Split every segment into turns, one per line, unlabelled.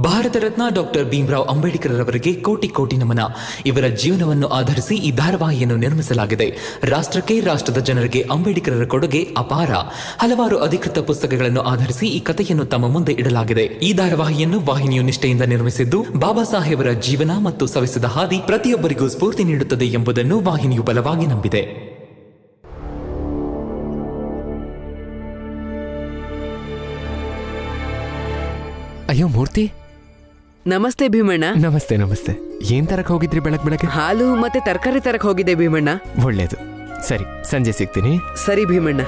Bharat Ratna doctor Bhimrao Ambedkar ಅವರಿಗೆ ಕೋಟಿ ಕೋಟಿ ನಮನ. ಇವರ ಜೀವನವನ್ನು ಆಧರಿಸಿ ಈ ಧಾರಾವಾಹಿಯನ್ನು ನಿರ್ಮಿಸಲಾಗಿದೆ. ರಾಷ್ಟ್ರಕ್ಕೆ, ರಾಷ್ಟ್ರದ ಜನರಿಗೆ ಅಂಬೇಡ್ಕರರ ಕೊಡುಗೆ ಅಪಾರ. ಹಲವಾರು ಅಧಿಕೃತ ಪುಸ್ತಕಗಳನ್ನು ಆಧರಿಸಿ ಈ ಕಥೆಯನ್ನು ತಮ್ಮ ಮುಂದೆ ಇಡಲಾಗಿದೆ. ಈ ಧಾರಾವಾಹಿಯನ್ನು ವಾಹಿನಿಯು ನಿಷ್ಠೆಯಿಂದ ನಿರ್ಮಿಸಿದ್ದು, ಬಾಬಾ ಸಾಹೇಬರ ಜೀವನ ಮತ್ತು ಸವೆಸಿದ ಹಾದಿ ಪ್ರತಿಯೊಬ್ಬರಿಗೂ ಸ್ಫೂರ್ತಿ ನೀಡುತ್ತದೆ ಎಂಬುದನ್ನು ವಾಹಿನಿಯು ಬಲವಾಗಿ ನಂಬಿದೆ.
ಅಯ್ಯೋ ಮೂರ್ತಿ,
ನಮಸ್ತೆ ಭೀಮಣ್ಣ.
ನಮಸ್ತೆ ನಮಸ್ತೆ. ಏನ್ ತರಕ್ ಹೋಗಿದ್ರಿ ಬೆಳಗ್ಗೆ?
ಹಾಲು ಮತ್ತೆ ತರಕಾರಿ ತರಕ್ ಹೋಗಿದ್ದೆ ಭೀಮಣ್ಣ.
ಒಳ್ಳೇದು. ಸರಿ, ಸಂಜೆ ಸಿಗ್ತೀನಿ.
ಸರಿ ಭೀಮಣ್ಣ.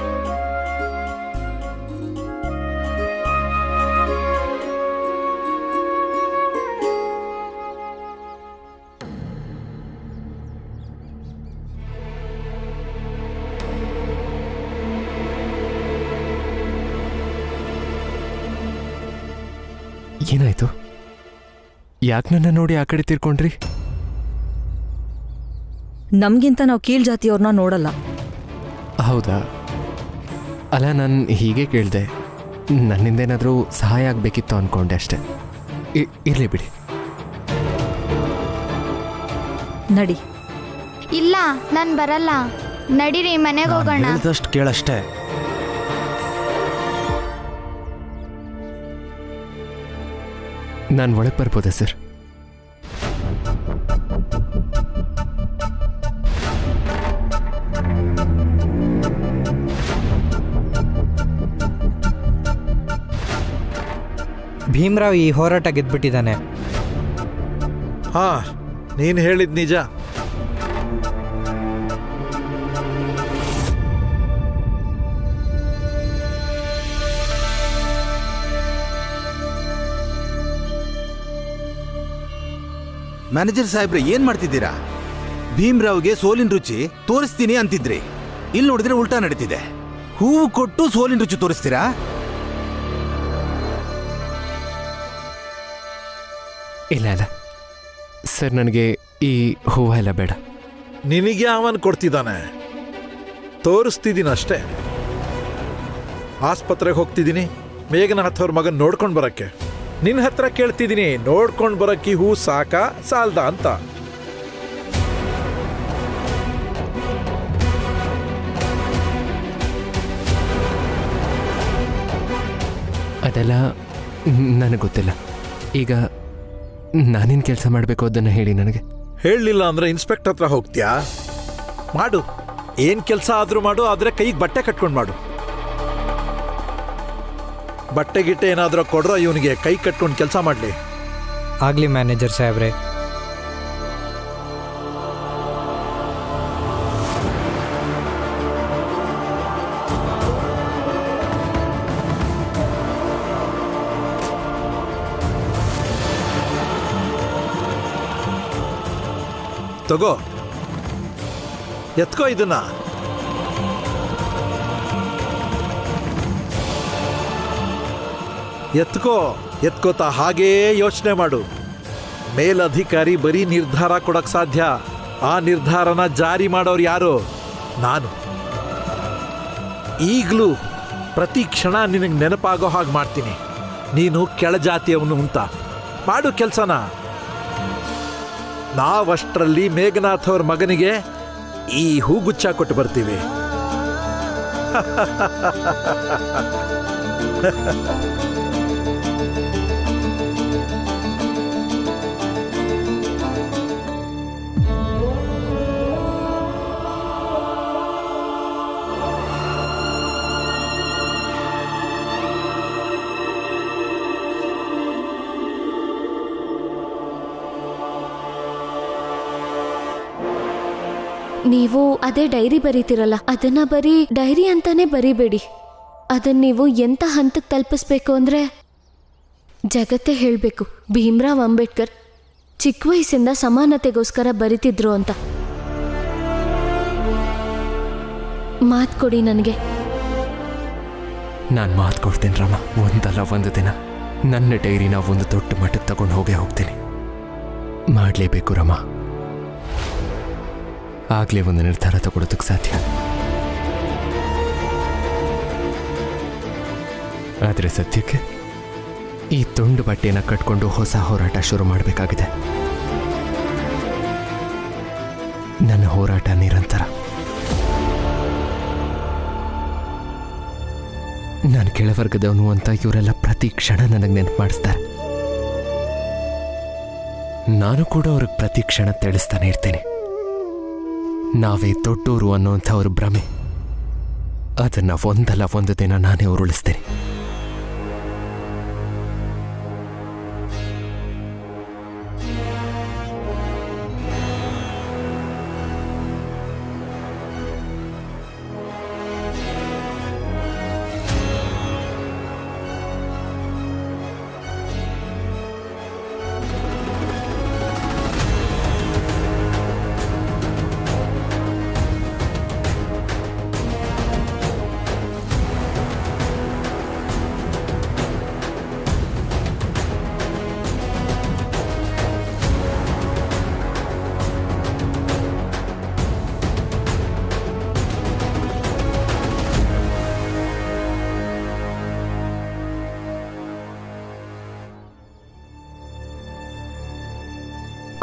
ಏನಾಯ್ತು? ಯಾಕೆ ನನ್ನ ನೋಡಿ ಆ ಕಡೆ ತೀರ್ಕೊಂಡ್ರಿ?
ನಮ್ಗಿಂತ ನಾವು ಕೀಳ್ ಜಾತಿಯವ್ರನ್ನ ನೋಡಲ್ಲ.
ಹೌದಾ? ಅಲ್ಲ, ನಾನು ಹೀಗೆ ಕೇಳಿದೆ. ನನ್ನಿಂದೇನಾದರೂ ಸಹಾಯ ಆಗಬೇಕಿತ್ತು ಅಂದ್ಕೊಂಡೆ ಅಷ್ಟೆ. ಇರಲಿ ಬಿಡಿ.
ನಡಿ.
ಇಲ್ಲ, ನಾನು ಬರಲ್ಲ. ನಡೀರಿ, ಮನೆಗೆ ಹೋಗೋಣ.
ಹೇಳಿದಷ್ಟು ಕೇಳಷ್ಟೇ.
ನಾನು ಒಳಗೆ ಬರ್ಬೋದಾ ಸರ್?
ಭೀಮರಾವ್ ಈ ಹೋರಾಟ ಗೆದ್ಬಿಟ್ಟಿದ್ದಾನೆ.
ಹಾ, ನೀನು ಹೇಳಿದ್ ನಿಜ.
ಮ್ಯಾನೇಜರ್ ಸಾಹೇಬ್ರೆ, ಏನ್ ಮಾಡ್ತಿದ್ದೀರಾ? ಭೀಮರಾವ್ಗೆ ಸೋಲಿನ ರುಚಿ ತೋರಿಸ್ತೀನಿ ಅಂತಿದ್ರಿ. ಇಲ್ಲಿ ನೋಡಿದ್ರೆ ಉಲ್ಟಾ ನಡೀತಿದೆ. ಹೂವು ಕೊಟ್ಟು ಸೋಲಿನ ರುಚಿ ತೋರಿಸ್ತೀರಾ?
ಇಲ್ಲ ಇಲ್ಲ ಸರ್, ನನಗೆ ಈ ಹೂವು ಎಲ್ಲ ಬೇಡ.
ನಿನಗೆ ಅವನ್ ಕೊಡ್ತಿದ್ದಾನೆ, ತೋರಿಸ್ತಿದ್ದೀನಿ ಅಷ್ಟೇ. ಆಸ್ಪತ್ರೆಗೆ ಹೋಗ್ತಿದ್ದೀನಿ, ಮೇಘನಾಥ್ ಅವ್ರ ಮಗನ್ ನೋಡ್ಕೊಂಡು ಬರಕ್ಕೆ. ನಿನ್ನ ಹತ್ರ ಕೇಳ್ತಿದ್ದೀನಿ, ನೋಡ್ಕೊಂಡು ಬರಕ್ಕೆ ಹೂ ಸಾಕ ಸಾಲ್ದ ಅಂತ.
ಅದೆಲ್ಲ ನನಗೆ ಗೊತ್ತಿಲ್ಲ. ಈಗ ನಾನೇನು ಕೆಲಸ ಮಾಡಬೇಕು ಅದನ್ನು ಹೇಳಿ ನನಗೆ.
ಹೇಳಲಿಲ್ಲ ಅಂದ್ರೆ ಇನ್ಸ್ಪೆಕ್ಟರ್ ಹತ್ರ ಹೋಗ್ತೀಯಾ? ಮಾಡು, ಏನ್ ಕೆಲಸ ಆದ್ರೂ ಮಾಡು, ಆದ್ರೆ ಕೈಗೆ ಬಟ್ಟೆ ಕಟ್ಕೊಂಡು ಮಾಡು. ಬಟ್ಟೆ ಗಿಟ್ಟೆ ಏನಾದ್ರೂ ಕೊಡ್ರೋ ಇವನಿಗೆ, ಕೈ ಕಟ್ಕೊಂಡು ಕೆಲಸ ಮಾಡಲಿ.
ಆಗ್ಲಿ ಮ್ಯಾನೇಜರ್ ಸಾಹೇಬ್ರೆ.
ತಗೋ, ಎತ್ಕೋ ಇದನ್ನ. ಎತ್ಕೋತಾ ಹಾಗೇ ಯೋಚನೆ ಮಾಡು. ಮೇಲಧಿಕಾರಿ ಬರೀ ನಿರ್ಧಾರ ಕೊಡಕ್ ಸಾಧ್ಯ. ಆ ನಿರ್ಧಾರನ ಜಾರಿ ಮಾಡೋರು ಯಾರು? ನಾನು. ಈಗಲೂ ಪ್ರತಿ ಕ್ಷಣ ನಿನಗೆ ನೆನಪಾಗೋ ಹಾಗೆ ಮಾಡ್ತೀನಿ. ನೀನು ಕೆಳಜಾತಿಯವನು ಅಂತ. ಮಾಡು ಕೆಲಸನ. ನಾವಷ್ಟರಲ್ಲಿ ಮೇಘನಾಥ್ ಅವ್ರ ಮಗನಿಗೆ ಈ ಹೂಗುಚ್ಛ ಕೊಟ್ಟು ಬರ್ತೀವಿ.
ನೀವು ಅದೇ ಡೈರಿ ಬರೀತಿರಲ್ಲ, ಅದನ್ನ ಬರೀ ಡೈರಿ ಅಂತಾನೆ ಬರಿಬೇಡಿ. ಅದನ್ನ ನೀವು ಎಂತ ಹಂತಕ್ಕೆ ತಲುಪಿಸ್ಬೇಕು ಅಂದ್ರೆ ಜಗತ್ತೇ ಹೇಳಬೇಕು, ಭೀಮರಾವ್ ಅಂಬೇಡ್ಕರ್ ಚಿಕ್ಕ ವಯಸ್ಸಿಂದ ಸಮಾನತೆಗೋಸ್ಕರ ಬರಿತಿದ್ರು ಅಂತ. ಮಾತು ಕೊಡಿ ನನಗೆ.
ನಾನು ಮಾತು ಕೊಡ್ತೀನಿ ರಮ. ಒಂದಲ್ಲ ಒಂದು ದಿನ ನನ್ನ ಡೈರಿನ ಒಂದು ದೊಡ್ಡ ಮಟ್ಟಕ್ಕೆ ತಗೊಂಡು ಹೋಗ್ತೀನಿ. ಮಾಡಲೇಬೇಕು ರಮ. ಆಗಲೇ ಒಂದು ನಿರ್ಧಾರ ತಗೊಳ್ಳೋದಕ್ಕೆ ಸಾಧ್ಯ. ಆದರೆ ಸದ್ಯಕ್ಕೆ ಈ ತುಂಡು ಬಟ್ಟೆನ ಕಟ್ಕೊಂಡು ಹೊಸ ಹೋರಾಟ ಶುರು ಮಾಡಬೇಕಾಗಿದೆ. ನನ್ನ ಹೋರಾಟ ನಿರಂತರ. ನಾನು ಕೆಳವರ್ಗದವನು ಅಂತ ಇವರೆಲ್ಲ ಪ್ರತಿ ಕ್ಷಣ ನನಗೆ ನೆನಪು ಮಾಡಿಸ್ತಾರೆ. ನಾನು ಕೂಡ ಅವ್ರಿಗೆ ಪ್ರತಿ ಕ್ಷಣ ತಿಳಿಸ್ತಾನೆ ಇರ್ತೇನೆ. ನಾವೇ ದೊಡ್ಡೋರು ಅನ್ನೋಂಥ ಅವ್ರ ಭ್ರಮೆ, ಅದನ್ನು ಒಂದಲ್ಲ ಒಂದು ದಿನ ನಾನೇ ಉರುಳಿಸ್ತೇನೆ.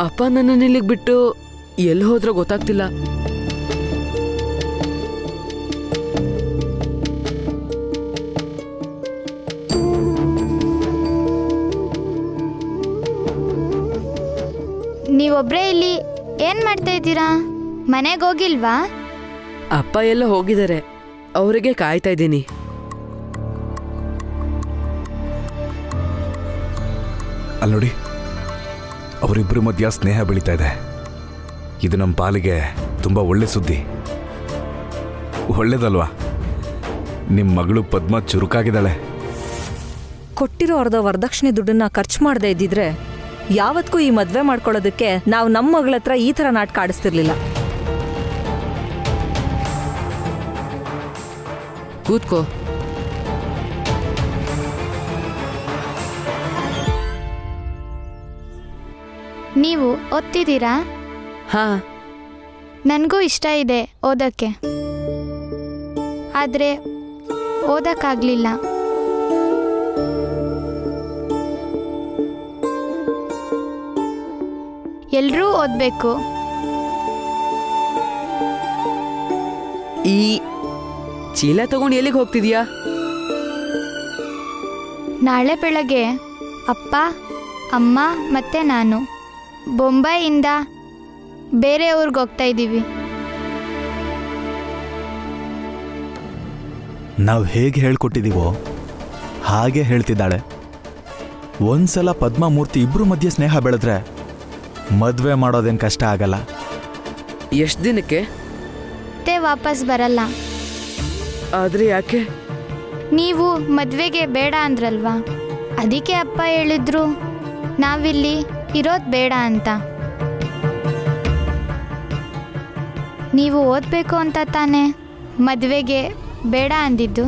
ಅಪ್ಪ ನನ್ನನ್ನು ಇಲ್ಲಿಗೆ ಬಿಟ್ಟು ಎಲ್ಲಿ ಹೋದ್ರೋ ಗೊತ್ತಾಗ್ತಿಲ್ಲ.
ನೀವೊಬ್ರೇ ಇಲ್ಲಿ ಏನ್ ಮಾಡ್ತಾ ಇದ್ದೀರಾ? ಮನೆಗೆ ಹೋಗಿಲ್ವಾ?
ಅಪ್ಪ ಎಲ್ಲ ಹೋಗಿದ್ದಾರೆ, ಅವರಿಗೆ ಕಾಯ್ತಾ ಇದ್ದೀನಿ.
ಅಲ್ಲಿ ನೋಡಿ, ಅವರಿಬ್ಬರ ಮಧ್ಯ ಸ್ನೇಹ ಬೆಳೀತಾ ಇದೆ. ಇದು ನಮ್ಮ ಪಾಲಿಗೆ ತುಂಬ ಒಳ್ಳೆ ಸುದ್ದಿ. ಒಳ್ಳೇದಲ್ವಾ? ನಿಮ್ಮ ಮಗಳು ಪದ್ಮ ಚುರುಕಾಗಿದ್ದಾಳೆ.
ಕೊಟ್ಟಿರೋ ಅರ್ಧ ವರದಕ್ಷಿಣೆ ದುಡ್ಡನ್ನ ಖರ್ಚು ಮಾಡದೇ ಇದ್ದಿದ್ರೆ ಯಾವತ್ತೂ ಈ ಮದ್ವೆ ಮಾಡ್ಕೊಳ್ಳೋದಕ್ಕೆ ನಾವು ನಮ್ಮ ಮಗಳ ಹತ್ರ ಈ ಥರ ನಾಟಕ ಆಡಿಸ್ತಿರ್ಲಿಲ್ಲ.
ಕೂತ್ಕೋ.
ನೀವು ಓದ್ತಿದ್ದೀರಾ?
ಹಾ,
ನನಗೂ ಇಷ್ಟ ಇದೆ ಓದಕ್ಕೆ, ಆದರೆ ಓದಕ್ಕಾಗಲಿಲ್ಲ. ಎಲ್ಲರೂ ಓದಬೇಕು.
ಈ ಚೀಲ ತಗೊಂಡು ಎಲ್ಲಿಗೆ ಹೋಗ್ತಿದ್ಯಾ?
ನಾಳೆ ಬೆಳಗ್ಗೆ ಅಪ್ಪ, ಅಮ್ಮ ಮತ್ತು ನಾನು ಬೊಂಬಾಯಿಯಿಂದ ಬೇರೆ ಊರಿಗೆ ಹೋಗ್ತಾ ಇದ್ದೀವಿ.
ನಾವು ಹೇಗೆ ಹೇಳ್ಕೊಟ್ಟಿದ್ದೀವೋ ಹಾಗೆ ಹೇಳ್ತಿದ್ದಾಳೆ. ಒಂದ್ಸಲ ಪದ್ಮಾಮೂರ್ತಿ ಇಬ್ರು ಮಧ್ಯೆ ಸ್ನೇಹ ಬೆಳೆದ್ರೆ ಮದುವೆ ಮಾಡೋದೇನು ಕಷ್ಟ ಆಗಲ್ಲ.
ಎಷ್ಟು ದಿನಕ್ಕೆ?
ಮತ್ತೆ ವಾಪಸ್ ಬರಲ್ಲ.
ಆದ್ರೆ ಯಾಕೆ?
ನೀವು ಮದುವೆಗೆ ಬೇಡ ಅಂದ್ರಲ್ವಾ, ಅದಕ್ಕೆ ಅಪ್ಪ ಹೇಳಿದ್ರು ನಾವಿಲ್ಲಿ ಇರೋದು ಬೇಡ ಅಂತ. ನೀವು ಓದಬೇಕು ಅಂತ ತಾನೇ ಮದುವೆಗೆ ಬೇಡ ಅಂದಿದ್ದು.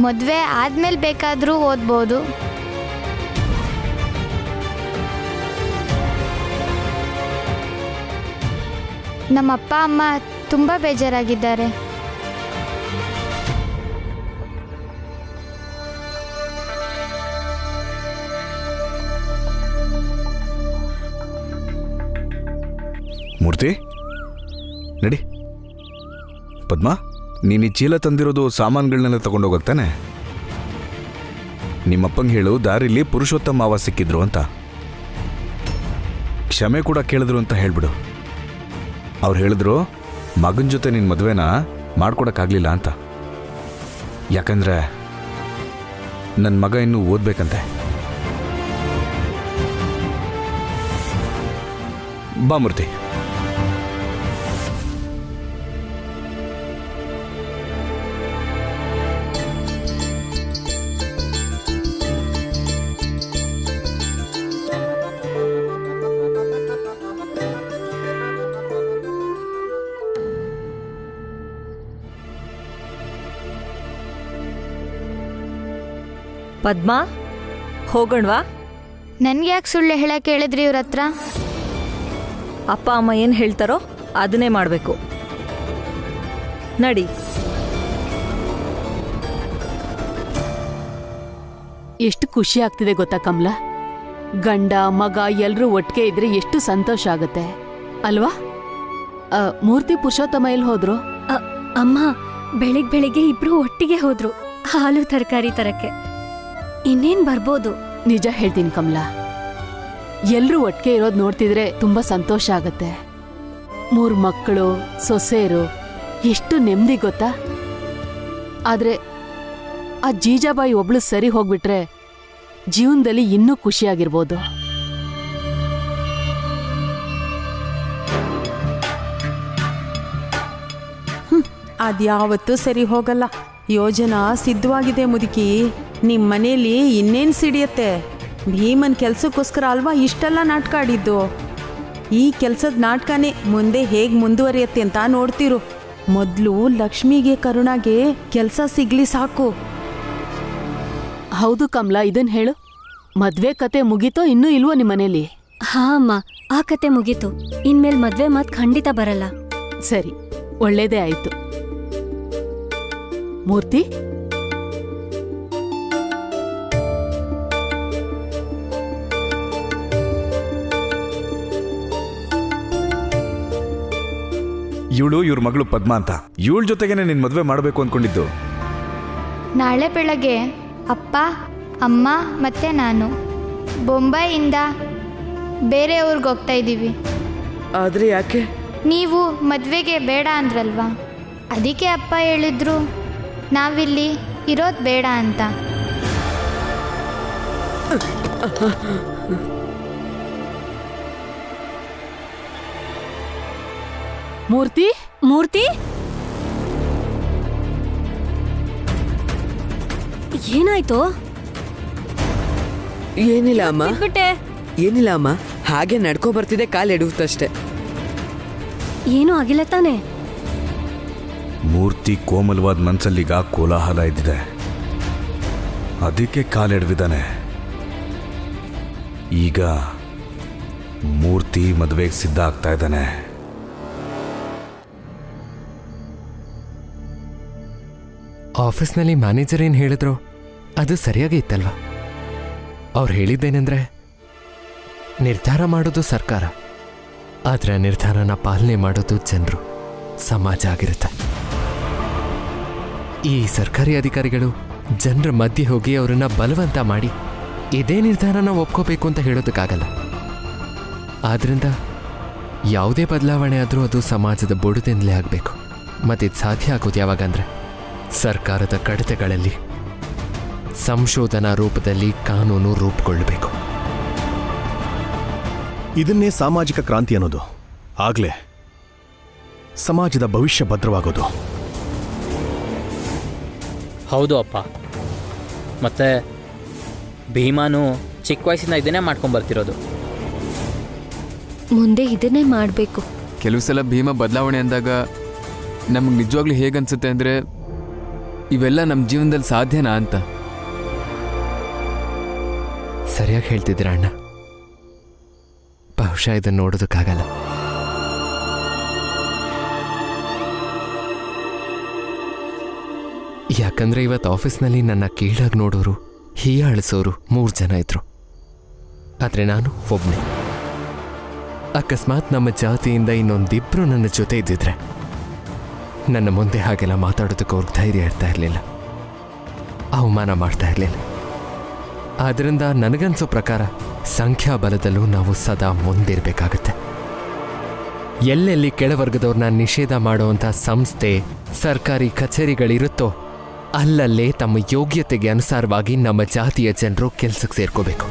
ಮದುವೆ ಆದಮೇಲೆ ಬೇಕಾದರೂ ಓದ್ಬೋದು. ನಮ್ಮ ಅಪ್ಪ ಅಮ್ಮ ತುಂಬ ಬೇಜಾರಾಗಿದ್ದಾರೆ.
ಮೂರ್ತಿ, ನಡಿ. ಪದ್ಮ, ನೀನು ಈ ಚೀಲ ತಂದಿರೋದು ಸಾಮಾನುಗಳನ್ನೆಲ್ಲ ತಗೊಂಡೋಗತ್ತಾನೆ? ನಿಮ್ಮಪ್ಪಂಗೆ ಹೇಳು ದಾರಿಲಿ ಪುರುಷೋತ್ತಮ ಮಾವ ಸಿಕ್ಕಿದ್ರು ಅಂತ. ಕ್ಷಮೆ ಕೂಡ ಕೇಳಿದ್ರು ಅಂತ ಹೇಳ್ಬಿಡು. ಅವ್ರು ಹೇಳಿದ್ರು ಮಗನ ಜೊತೆ ನಿನ್ನ ಮದುವೆನ ಮಾಡ್ಕೊಡಕ್ಕಾಗಲಿಲ್ಲ ಅಂತ. ಯಾಕಂದ್ರೆ ನನ್ನ ಮಗ ಇನ್ನೂ ಓದ್ಬೇಕಂತೆ. ಬಾ ಮೂರ್ತಿ.
ಪದ್ಮಾ, ಹೋಗೋಣವಾ?
ನನ್ಗೆ ಯಾಕೆ ಸುಳ್ಳು ಹೇಳಕ್ಕೆ ಹೇಳಿದ್ರಿ ಇವ್ರ ಹತ್ರ?
ಅಪ್ಪ ಅಮ್ಮ ಏನು ಹೇಳ್ತಾರೋ ಅದನ್ನೇ ಮಾಡಬೇಕು. ನಡಿ.
ಎಷ್ಟು ಖುಷಿ ಆಗ್ತಿದೆ ಗೊತ್ತಾ ಕಮಲ? ಗಂಡ ಮಗ ಎಲ್ರೂ ಒಟ್ಟಿಗೆ ಇದ್ರೆ ಎಷ್ಟು ಸಂತೋಷ ಆಗತ್ತೆ ಅಲ್ವಾ? ಮೂರ್ತಿ ಪುರುಷೋತ್ತಮ ಎಲ್ಲಿ ಹೋದ್ರು?
ಅಮ್ಮ ಬೆಳಿಗ್ಗೆ ಇಬ್ರು ಒಟ್ಟಿಗೆ ಹೋದ್ರು ಹಾಲು ತರಕಾರಿ ತರಕ್ಕೆ. ಇನ್ನೇನ್ ಬರ್ಬೋದು.
ನಿಜ ಹೇಳ್ತೀನಿ ಕಮಲ, ಎಲ್ರೂ ಒಟ್ಟಿಗೆ ಇರೋದ್ ನೋಡ್ತಿದ್ರೆ ತುಂಬಾ ಸಂತೋಷ ಆಗತ್ತೆ. 3 ಮಕ್ಕಳು ಸೊಸೆಯರು, ಎಷ್ಟು ನೆಮ್ಮದಿ ಗೊತ್ತಾ? ಆದ್ರೆ ಆ ಜೀಜಾಬಾಯಿ ಒಬ್ಳು ಸರಿ ಹೋಗ್ಬಿಟ್ರೆ ಜೀವನದಲ್ಲಿ ಇನ್ನೂ ಖುಷಿಯಾಗಿರ್ಬೋದು.
ಅದ್ಯಾವತ್ತೂ ಸರಿ ಹೋಗಲ್ಲ. ಯೋಜನಾ ಸಿದ್ಧವಾಗಿದೆ ಮುದುಕಿ. ನಿಮ್ಮ ಮನೇಲಿ ಇನ್ನೇನು ಸಿಡಿಯತ್ತೆ? ಭೀಮನ್ ಕೆಲ್ಸಕ್ಕೋಸ್ಕರ ಅಲ್ವಾ ಇಷ್ಟೆಲ್ಲ ನಾಟಕ ಆಡಿದ್ದು. ಈ ಕೆಲ್ಸದ ನಾಟಕನೇ ಮುಂದೆ ಹೇಗೆ ಮುಂದುವರಿಯತ್ತೆ ಅಂತ ನೋಡ್ತಿರು. ಮೊದಲು ಲಕ್ಷ್ಮಿಗೆ ಕರುಣಾಗೆ ಕೆಲಸ ಸಿಗ್ಲಿ ಸಾಕು.
ಹೌದು ಕಮಲ, ಇದನ್ ಹೇಳು, ಮದ್ವೆ ಕತೆ ಮುಗೀತೋ ಇನ್ನೂ ಇಲ್ವೋ ನಿಮ್ಮನೇಲಿ?
ಹಾ ಅಮ್ಮ, ಆ ಕತೆ ಮುಗೀತು. ಇನ್ಮೇಲೆ ಮದ್ವೆ ಮಾತ್ ಖಂಡಿತ ಬರಲ್ಲ.
ಸರಿ, ಒಳ್ಳೇದೇ ಆಯ್ತು. ಮೂರ್ತಿ,
ಇವಳು ಇವ್ರ ಮಗಳು ಪದ್ಮ ಅಂತ. ಇವಳ ಜೊತೆಗೇನೆ ನಿನ್ ಮದ್ವೆ ಮಾಡಬೇಕು ಅನ್ಕೊಂಡಿದ್ದು.
ನಾಳೆ ಬೆಳಗ್ಗೆ ಅಪ್ಪ ಅಮ್ಮ ಮತ್ತೆ ನಾನು ಬೊಂಬಾಯಿಯಿಂದ ಬೇರೆ ಊರಿಗೆ ಹೋಗ್ತಾ ಇದ್ದೀವಿ.
ಆದ್ರೆ ಯಾಕೆ?
ನೀವು ಮದುವೆಗೆ ಬೇಡ ಅಂದ್ರಲ್ವಾ, ಅದಕ್ಕೆ ಅಪ್ಪ ಹೇಳಿದ್ರು ನಾವಿಲ್ಲಿ ಇರೋದು ಬೇಡ ಅಂತ.
ಮೂರ್ತಿ,
ಮೂರ್ತಿ, ಏನಾಯ್ತು?
ಏನಿಲ್ಲ ಅಮ್ಮ,
ಬಿಟ್ಟೆ.
ಏನಿಲ್ಲ ಅಮ್ಮ, ಹಾಗೆ ನಡ್ಕೊ ಬರ್ತಿದ್ದೆ, ಕಾಲು ಎಡುತ್ತಷ್ಟೆ.
ಏನೂ ಆಗಿಲ್ಲ ತಾನೆ?
ಮೂರ್ತಿ ಕೋಮಲವಾದ ಮನ್ಸಲ್ಲೀಗ ಕೋಲಾಹಲ ಇದ್ದಿದೆ, ಅದಕ್ಕೆ ಕಾಲೆಡ್ವಿದ್ದಾನೆ. ಈಗ ಮೂರ್ತಿ ಮದುವೆಗೆ ಸಿದ್ಧ ಆಗ್ತಾ ಇದ್ದಾನೆ.
ಆಫೀಸ್ನಲ್ಲಿ ಮ್ಯಾನೇಜರ್ ಏನು ಹೇಳಿದ್ರು ಅದು ಸರಿಯಾಗಿ ಇತ್ತಲ್ವ? ಅವ್ರು ಹೇಳಿದ್ದೇನೆಂದ್ರೆ, ನಿರ್ಧಾರ ಮಾಡೋದು ಸರ್ಕಾರ, ಆದರೆ ನಿರ್ಧಾರನ ಪಾಲನೆ ಮಾಡೋದು ಜನರು, ಸಮಾಜ ಆಗಿರುತ್ತೆ. ಈ ಸರ್ಕಾರಿ ಅಧಿಕಾರಿಗಳು ಜನರ ಮಧ್ಯೆ ಹೋಗಿ ಅವರನ್ನ ಬಲವಂತ ಮಾಡಿ ಇದೇ ನಿರ್ಧಾರನ ಒಪ್ಕೋಬೇಕು ಅಂತ ಹೇಳೋದಕ್ಕಾಗಲ್ಲ. ಆದ್ರಿಂದ ಯಾವುದೇ ಬದಲಾವಣೆ ಆದರೂ ಅದು ಸಮಾಜದ ಬುಡದಿಂದಲೇ ಆಗಬೇಕು. ಮತ್ತಿದು ಸಾಧ್ಯ ಆಗೋದು ಯಾವಾಗಂದ್ರೆ ಸರ್ಕಾರದ ಕಡತಗಳಲ್ಲಿ ಸಂಶೋಧನಾ ರೂಪದಲ್ಲಿ ಕಾನೂನು ರೂಪುಗೊಳ್ಳಬೇಕು.
ಇದನ್ನೇ ಸಾಮಾಜಿಕ ಕ್ರಾಂತಿ ಅನ್ನೋದು. ಆಗ್ಲೇ ಸಮಾಜದ ಭವಿಷ್ಯ ಭದ್ರವಾಗೋದು.
ಹೌದು ಅಪ್ಪ. ಮತ್ತೆ ಭೀಮಾನು ಚಿಕ್ಕ ವಯಸ್ಸಿಂದ ಇದನ್ನೇ ಮಾಡ್ಕೊಂಡ್ಬರ್ತಿರೋದು.
ಮುಂದೆ ಇದನ್ನೇ ಮಾಡಬೇಕು.
ಕೆಲವು ಸಲ ಭೀಮ ಬದಲಾವಣೆ ಅಂದಾಗ ನಮಗೆ ನಿಜವಾಗ್ಲೂ ಹೇಗನ್ಸುತ್ತೆ ಅಂದರೆ, ಇವೆಲ್ಲ ನಮ್ಮ ಜೀವನದಲ್ಲಿ ಸಾಧ್ಯನಾ ಅಂತ.
ಸರಿಯಾಗಿ ಹೇಳ್ತಿದ್ದೀರ ಅಣ್ಣ. ಬಹುಶಃ ಇದನ್ನು ನೋಡೋದಕ್ಕಾಗಲ್ಲ. ಯಾಕಂದ್ರೆ ಇವತ್ತು ಆಫೀಸ್ನಲ್ಲಿ ನನ್ನ ಕೀಳಾಗಿ ನೋಡೋರು, ಹೀಯಾಳಿಸೋರು 3 ಜನ ಇದ್ರು. ಆದರೆ ನಾನು ಒಬ್ಬನೇ. ಅಕಸ್ಮಾತ್ ನಮ್ಮ ಜಾತಿಯಿಂದ ಇನ್ನೊಂದಿಬ್ರು ನನ್ನ ಜೊತೆ ಇದ್ದಿದ್ರೆ ನನ್ನ ಮುಂದೆ ಹಾಗೆಲ್ಲ ಮಾತಾಡೋದಕ್ಕೆ ಅವ್ರಿಗೆ ಧೈರ್ಯ ಇರ್ತಾ ಇರಲಿಲ್ಲ, ಅವಮಾನ ಮಾಡ್ತಾ ಇರಲಿಲ್ಲ. ಆದ್ದರಿಂದ ನನಗನ್ಸೋ ಪ್ರಕಾರ ಸಂಖ್ಯಾಬಲದಲ್ಲೂ ನಾವು ಸದಾ ಮುಂದಿರಬೇಕಾಗತ್ತೆ. ಎಲ್ಲೆಲ್ಲಿ ಕೆಳವರ್ಗದವ್ರನ್ನ ನಿಷೇಧ ಮಾಡುವಂಥ ಸಂಸ್ಥೆ, ಸರ್ಕಾರಿ ಕಚೇರಿಗಳಿರುತ್ತೋ ಅಲ್ಲಲ್ಲೇ ತಮ್ಮ ಯೋಗ್ಯತೆಗೆ ಅನುಸಾರವಾಗಿ ನಮ್ಮ ಜಾತಿಯ ಜನರು ಕೆಲಸಕ್ಕೆ ಸೇರ್ಕೋಬೇಕು.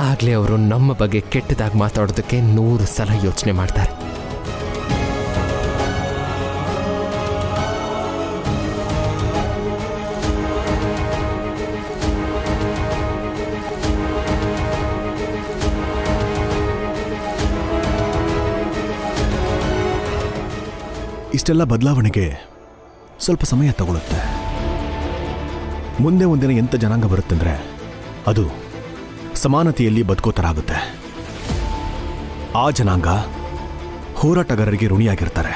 ಆಗಲೇ ಅವರು ನಮ್ಮ ಬಗ್ಗೆ ಕೆಟ್ಟದಾಗಿ ಮಾತಾಡೋದಕ್ಕೆ 100 ಸಲ ಯೋಚನೆ ಮಾಡ್ತಾರೆ.
ಇಷ್ಟೆಲ್ಲ ಬದಲಾವಣೆಗೆ ಸ್ವಲ್ಪ ಸಮಯ ತಗೊಳುತ್ತೆ. ಮುಂದೆ ಒಂದಿನ ಎಂಥ ಜನಾಂಗ ಬರುತ್ತಂದ್ರೆ ಅದು ಸಮಾನತೆಯಲ್ಲಿ ಬದುಕೋ ಥರ ಆಗುತ್ತೆ. ಆ ಜನಾಂಗ ಹೋರಾಟಗಾರರಿಗೆ ಋಣಿಯಾಗಿರ್ತಾರೆ.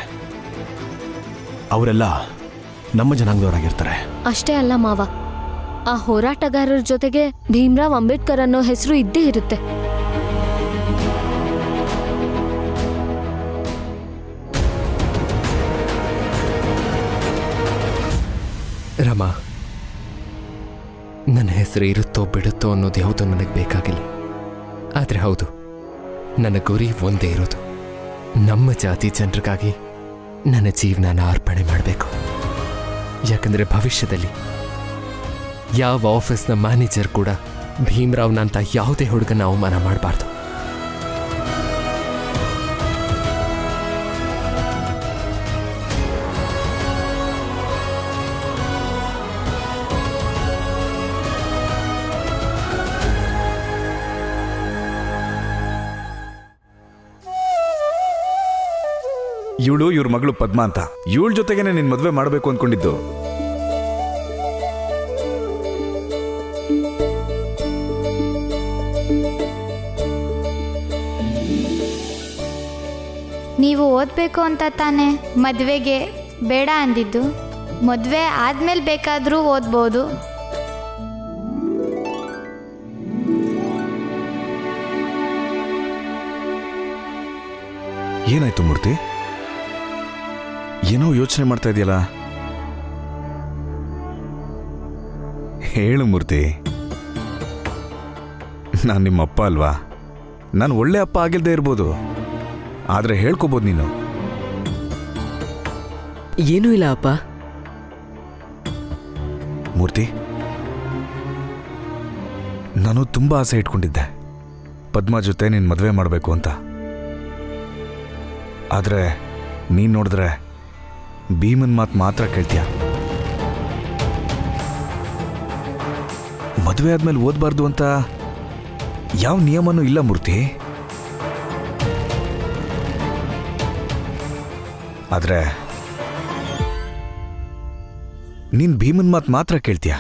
ಅವರೆಲ್ಲ ನಮ್ಮ ಜನಾಂಗದವರಾಗಿರ್ತಾರೆ.
ಅಷ್ಟೇ ಅಲ್ಲ ಮಾವ, ಆ ಹೋರಾಟಗಾರರ ಜೊತೆಗೆ ಭೀಮ್ರಾವ್ ಅಂಬೇಡ್ಕರ್ ಅನ್ನೋ ಹೆಸರು ಇದ್ದೇ ಇರುತ್ತೆ.
ರಮಾ, ನನ್ನ ಹೆಸರು ಇರುತ್ತೋ ಬಿಡುತ್ತೋ ಅನ್ನೋದು ಯಾವುದೋ ನನಗೆ ಬೇಕಾಗಿಲ್ಲ. ಆದರೆ ಹೌದು, ನನ್ನ ಗುರಿ ಒಂದೇ ಇರೋದು, ನಮ್ಮ ಜಾತಿ ಜನರಿಗಾಗಿ ನನ್ನ ಜೀವನನ ಅರ್ಪಣೆ ಮಾಡಬೇಕು. ಯಾಕಂದರೆ ಭವಿಷ್ಯದಲ್ಲಿ ಯಾವ ಆಫೀಸ್ನ ಮ್ಯಾನೇಜರ್ ಕೂಡ ಭೀಮ್ರಾವ್ನಂತ ಯಾವುದೇ ಹುಡುಗನ ಅವಮಾನ ಮಾಡಬಾರ್ದು.
ಇವಳು ಇವ್ರ ಮಗಳು ಪದ್ಮ ಅಂತ. ಇವಳ ಜೊತೆಗೇನೆ ನಿನ್ ಮದ್ವೆ ಮಾಡಬೇಕು ಅಂದ್ಕೊಂಡಿದ್ದು.
ನೀವು ಓದಬೇಕು ಅಂತ ತಾನೇ ಮದುವೆಗೆ ಬೇಡ ಅಂದಿದ್ದು. ಮದುವೆ ಆದ್ಮೇಲೆ ಬೇಕಾದರೂ ಓದ್ಬೋದು.
ಏನಾಯ್ತು ಮೂರ್ತಿ? ಏನೋ ಯೋಚನೆ ಮಾಡ್ತಾ ಇದೆಯಲ್ಲ, ಹೇಳು ಮೂರ್ತಿ. ನಾನು ನಿಮ್ಮ ಅಪ್ಪ ಅಲ್ವಾ? ನಾನು ಒಳ್ಳೆ ಅಪ್ಪ ಆಗಿಲ್ದೇ ಇರ್ಬೋದು, ಆದರೆ ಹೇಳ್ಕೋಬೋದು ನೀನು.
ಏನೂ ಇಲ್ಲ ಅಪ್ಪ.
ಮೂರ್ತಿ, ನಾನು ತುಂಬ ಆಸೆ ಇಟ್ಕೊಂಡಿದ್ದೆ ಪದ್ಮ ಜೊತೆ ನೀನು ಮದುವೆ ಮಾಡಬೇಕು ಅಂತ. ಆದರೆ ನೀನು ನೋಡಿದ್ರೆ ಭೀಮನ್ ಮಾತು ಮಾತ್ರ ಕೇಳ್ತೀಯ. ಮದುವೆ ಆದ್ಮೇಲೆ ಓದಬಾರ್ದು ಅಂತ ಯಾವ ನಿಯಮನೂ ಇಲ್ಲ ಮೂರ್ತಿ. ಆದರೆ ನೀನು ಭೀಮನ್ ಮಾತು ಮಾತ್ರ ಕೇಳ್ತೀಯ.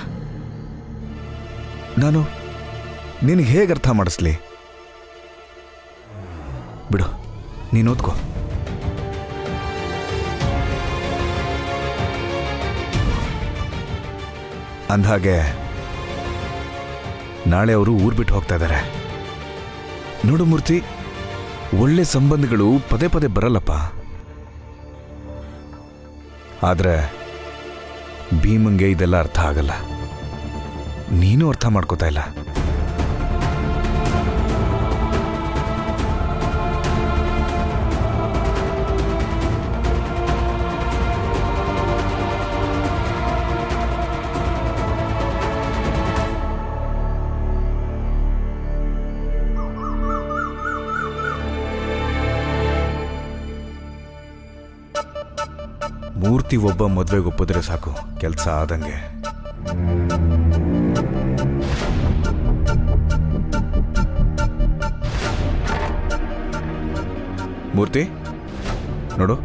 ನಾನು ನಿನಗೆ ಹೇಗೆ ಅರ್ಥ ಮಾಡಿಸ್ಲಿ? ಬಿಡು, ನೀನು ಓದ್ಕೋ. ಅಂದಹಾಗೆ ನಾಳೆ ಅವರು ಊರು ಬಿಟ್ಟು ಹೋಗ್ತಾ ಇದ್ದಾರೆ. ನೋಡು ಮೂರ್ತಿ, ಒಳ್ಳೆ ಸಂಬಂಧಗಳು ಪದೇ ಪದೇ ಬರಲ್ಲಪ್ಪ. ಆದರೆ ಭೀಮಂಗೆ ಇದೆಲ್ಲ ಅರ್ಥ ಆಗಲ್ಲ. ನೀನು ಅರ್ಥ ಮಾಡ್ಕೋತಾ ಇಲ್ಲ. ಮೂರ್ತಿ ಒಬ್ಬ ಮದುವೆಗೆ ಒಪ್ಪಿದ್ರೆ ಸಾಕು, ಕೆಲಸ ಆದಂಗೆ. ಮೂರ್ತಿ ನೋಡು,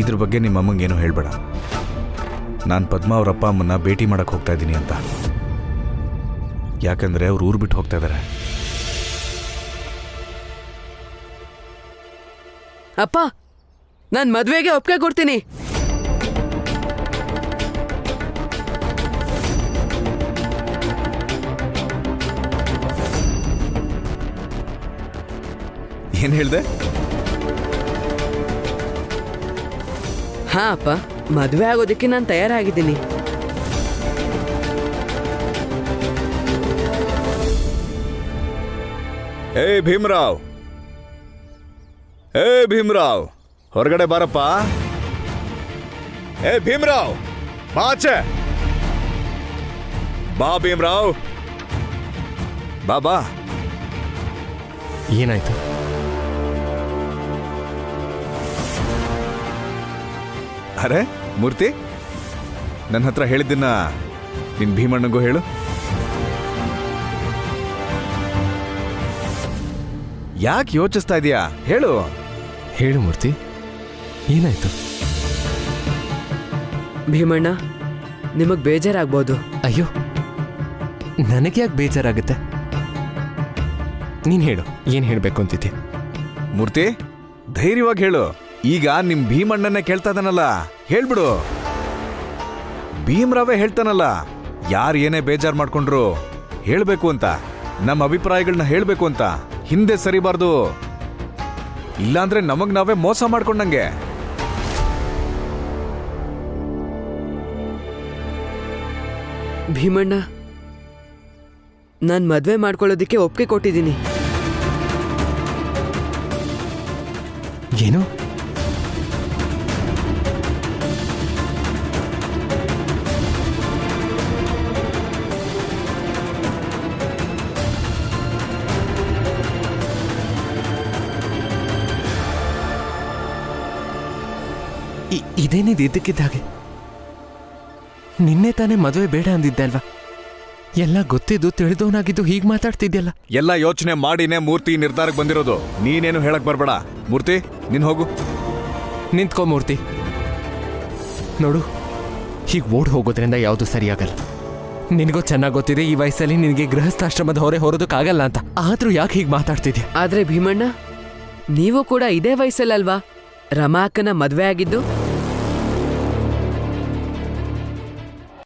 ಇದ್ರ ಬಗ್ಗೆ ನಿಮ್ಮ ಅಮ್ಮಂಗೇನು ಹೇಳ್ಬೇಡ. ನಾನು ಪದ್ಮ ಅವ್ರ ಅಪ್ಪ ಅಮ್ಮನ್ನ ಭೇಟಿ ಮಾಡಕ್ಕೆ ಹೋಗ್ತಾ ಇದ್ದೀನಿ ಅಂತ. ಯಾಕಂದ್ರೆ ಅವ್ರು ಊರು ಬಿಟ್ಟು ಹೋಗ್ತಾ ಇದ್ದಾರೆ.
ಅಪ್ಪ, ನಾನು ಮದುವೆಗೆ ಒಪ್ಪಿಗೆ ಕೊಡ್ತೀನಿ.
ಏನ್ ಹೇಳ್ದೆ?
ಹಾ ಅಪ್ಪ, ಮದುವೆ ಆಗೋದಕ್ಕೆ ನಾನು ತಯಾರಾಗಿದ್ದೀನಿ.
ಏ ಭೀಮರಾವ್, ಏ ಭೀಮರಾವ್, ಹೊರಗಡೆ ಬಾರಪ್ಪ. ಏ ಭೀಮರಾವ್, ಬಾ ಆಚೆ ಬಾ. ಭೀಮರಾವ್ ಬಾ ಬಾ.
ಏನಾಯ್ತು?
ಅರೆ ಮೂರ್ತಿ, ನನ್ನ ಹತ್ರ ಹೇಳಿದ್ದನ್ನ ನಿನ್ ಭೀಮಣ್ಣಗೂ ಹೇಳು. ಯಾಕೆ ಯೋಚಿಸ್ತಾ ಇದೀಯಾ? ಹೇಳು.
ಹೇಳು ಮೂರ್ತಿ, ಏನಾಯ್ತು?
ಭೀಮಣ್ಣ, ನಿಮಗೆ ಬೇಜಾರಾಗ್ಬೋದು.
ಅಯ್ಯೋ, ನನಗೆ ಯಾಕೆ ಬೇಜಾರಾಗುತ್ತೆ? ನೀನು ಹೇಳು, ಏನು ಹೇಳಬೇಕು ಅಂತಿದ್ದೆ?
ಮೂರ್ತಿ, ಧೈರ್ಯವಾಗಿ ಹೇಳು. ಈಗ ನಿಮ್ ಭೀಮಣ್ಣನ್ನೇ ಕೇಳ್ತಾ ಇದ್ದಾನಲ್ಲ, ಹೇಳ್ಬಿಡು. ಭೀಮರಾವೇ ಹೇಳ್ತಾನಲ್ಲ, ಯಾರು ಏನೇ ಬೇಜಾರು ಮಾಡ್ಕೊಂಡ್ರು ಹೇಳಬೇಕು ಅಂತ, ನಮ್ಮ ಅಭಿಪ್ರಾಯಗಳನ್ನ ಹೇಳಬೇಕು ಅಂತ ಹಿಂದೆ ಸರಿಬಾರ್ದು. ಇಲ್ಲಾಂದ್ರೆ ನಮಗ್ ನಾವೇ ಮೋಸ ಮಾಡ್ಕೊಂಡಂಗೆ.
ಭೀಮಣ್ಣ, ನಾನು ಮದುವೆ ಮಾಡ್ಕೊಳ್ಳೋದಕ್ಕೆ ಒಪ್ಪಿಗೆ ಕೊಟ್ಟಿದ್ದೀನಿ.
ಏನು? ಇದೇನಿದು ಇದ್ದಕ್ಕಿದ್ದಾಗೆ? ನಿನ್ನೆ ತಾನೇ ಮದುವೆ ಬೇಡ ಅಂದಿದ್ದೆ ಅಲ್ವಾ? ಎಲ್ಲ ಗೊತ್ತಿದ್ದು ತಿಳಿದವನಾಗಿದ್ದು ಹೀಗೆ ಮಾತಾಡ್ತಿದ್ಯಲ್ಲ.
ಎಲ್ಲ ಯೋಚನೆ ಮಾಡಿನೇ ಮೂರ್ತಿ ನಿರ್ಧಾರಕ್ಕೆ ಬಂದಿರೋದು. ನೀನೇನು ಹೇಳಕ್ ಬರ್ಬೇಡ. ಮೂರ್ತಿ, ನೀನ್ ಹೋಗು.
ನಿಂತ್ಕೊ ಮೂರ್ತಿ. ನೋಡು, ಹೀಗೆ ಓಡ್ ಹೋಗೋದ್ರಿಂದ ಯಾವುದು ಸರಿಯಾಗಲ್ಲ. ನಿನಗೂ ಚೆನ್ನಾಗಿ ಗೊತ್ತಿದೆ ಈ ವಯಸ್ಸಲ್ಲಿ ನಿನಗೆ ಗೃಹಸ್ಥಾಶ್ರಮದ ಹೊರೆ ಹೊರೋದಕ್ಕಾಗಲ್ಲ ಅಂತ. ಆದ್ರೂ ಯಾಕೆ ಹೀಗೆ ಮಾತಾಡ್ತಿದ್ಯಾ?
ಆದ್ರೆ ಭೀಮಣ್ಣ, ನೀವು ಕೂಡ ಇದೇ ವಯಸ್ಸಲ್ಲಲ್ವಾ ರಮಾ ಅಕ್ಕನ ಮದುವೆ ಆಗಿದ್ದು?